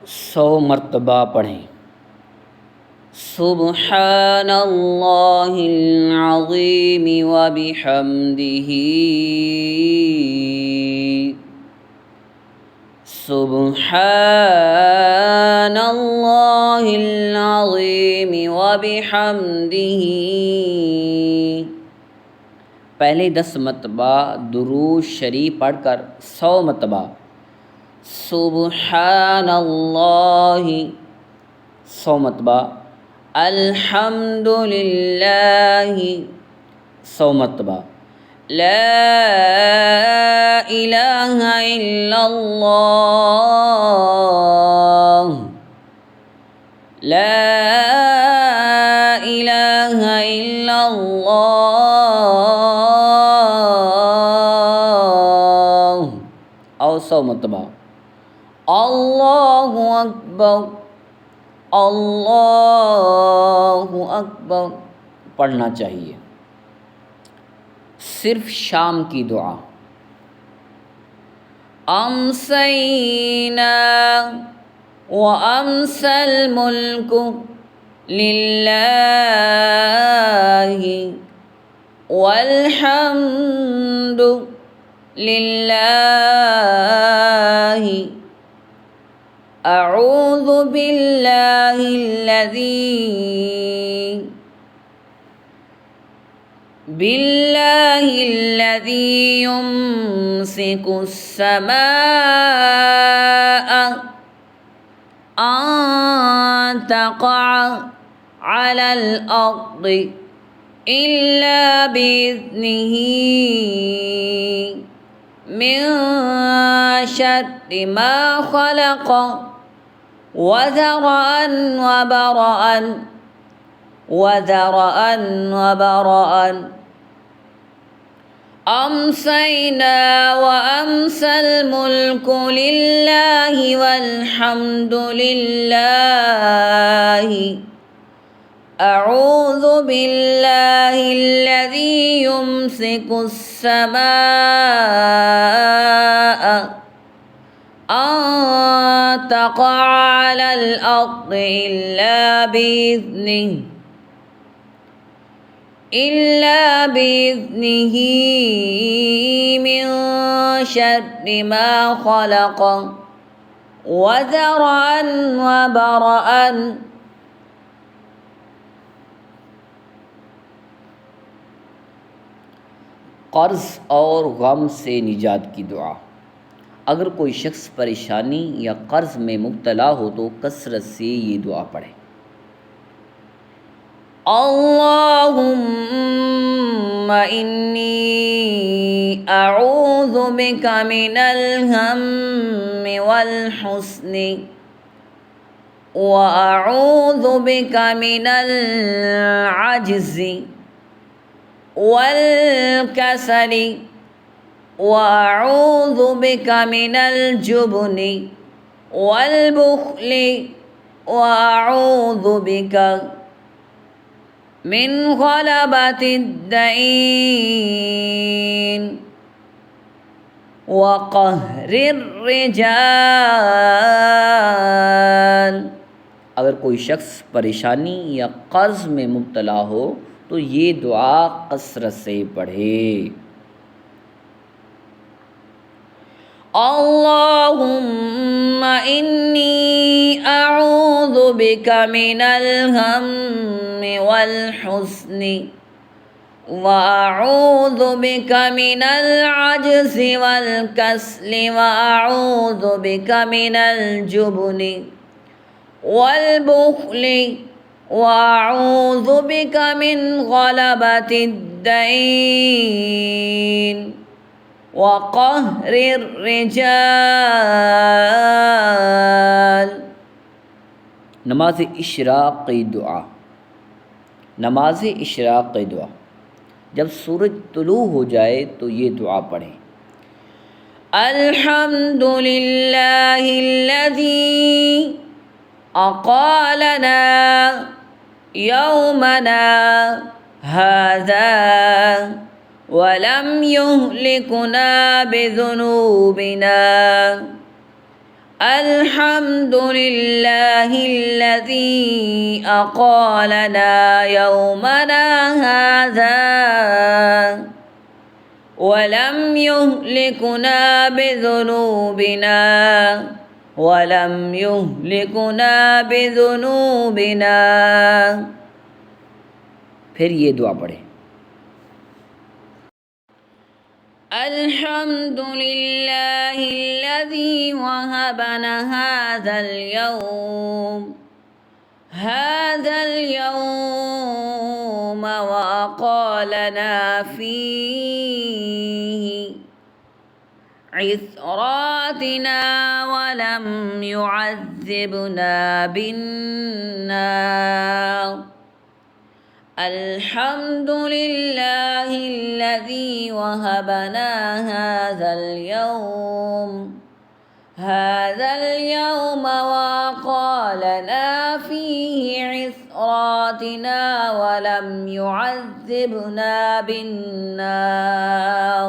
100 मरतबा पढ़ें। सुब्हानल्लाहिल अज़ीम व बिहम्दिही, सुब्हानल्लाहिल अज़ीम व बिहम्दिही। पहले 10 मरतबा दुरूद शरीफ पढ़कर 100 मरतबा सुब्हानल्लाहि 100 मरतबा, अल्हम्दुलिल्लाहि 100 मरतबा, ला इलाहा इल्लल्लाह, ला इलाहा इल्लल्लाह और 100 मरतबा, अल्लाहु अकबर, अल्लाहु अकबर पढ़ना चाहिए। सिर्फ शाम की दुआ। अमसैना व अमसल मुल्कु लिल्लाहि वल्हम्दु लिल्लाहि, अऊज़ु बिल्लाहिल्लज़ी युम्सिकुस समाअ अन तक़अ अलल अर्दि इल्ला बिइज़्निही, मिन शर्रि मा खलक़ वज़रअन वबरअन वज़रअन वबरअन। अमसैना व अमसल मुल्कु लिल्लाहि वल्हम्दु लिल्लाहि, अऊज़ु बिल्लाहिल्लज़ी युम्सिकुस समाअ अन तक़अ अलल अर्दि इल्ला बिइज़्निही, मिन शर्रि मा खलक़ वज़रअन वबरअन। कर्ज़ और गम से निजात की दुआ। अगर कोई शख्स परेशानी या कर्ज़ में मुब्तला हो तो कसरत से ये दुआ पढ़े। अल्लाहुम्मा इन्नी अऊज़ु बिका मिनल हम्मि वल हुस्नि व अऊज़ु बिका मिनल अज्ज़ि वल कसली व अऊज़ु बिका मिनल जुब्नि वल बुख्ली व अऊज़ु बिका मिन ग़लबतिद्दैन व क़हरिर रिजाल। अगर कोई शख्स परेशानी या कर्ज़ में मुब्तला हो तो ये दुआ कसरत से पढ़े। अल्लाहुम्मा इन्नी अऊज़ु बिका मिनल हम्मि वल हुस्नि व अऊज़ु बिका मिनल अज्ज़ि वल कसली व अऊज़ु बिका मिनल जुब्नि वल बुख्ली व अऊज़ु बिका मिन ग़लबतिद्दैन व क़हरिर रिजाल। नमाज इशराक़ की दुआ। नमाज इशराक़ की दुआ, जब सूरज तुलू हो जाए तो ये दुआ पढ़ें। अल्हम्दुलिल्लाहिल्लज़ी अक़ालना यौमना हाज़ा वलम युहलिकुना बिज़ुनूबिना الحمد لله الذي أقالنا يومنا هذا ولم يهلكنا بذنوبنا फिर ये दुआ पढ़े। अल्हम्दुलिल्लाहिल्लज़ी वहबना हाज़ल यौम वक़ालना फ़ीहि इस्रातिना वलम युअज़्ज़िबना बिन्नार। अल्हम्दुलिल्लाहिल्लज़ी वहबना हाज़ल यौम वक़ालना फ़ीहि इस्रातिना वलम युअज़्ज़िबना बिन्नार।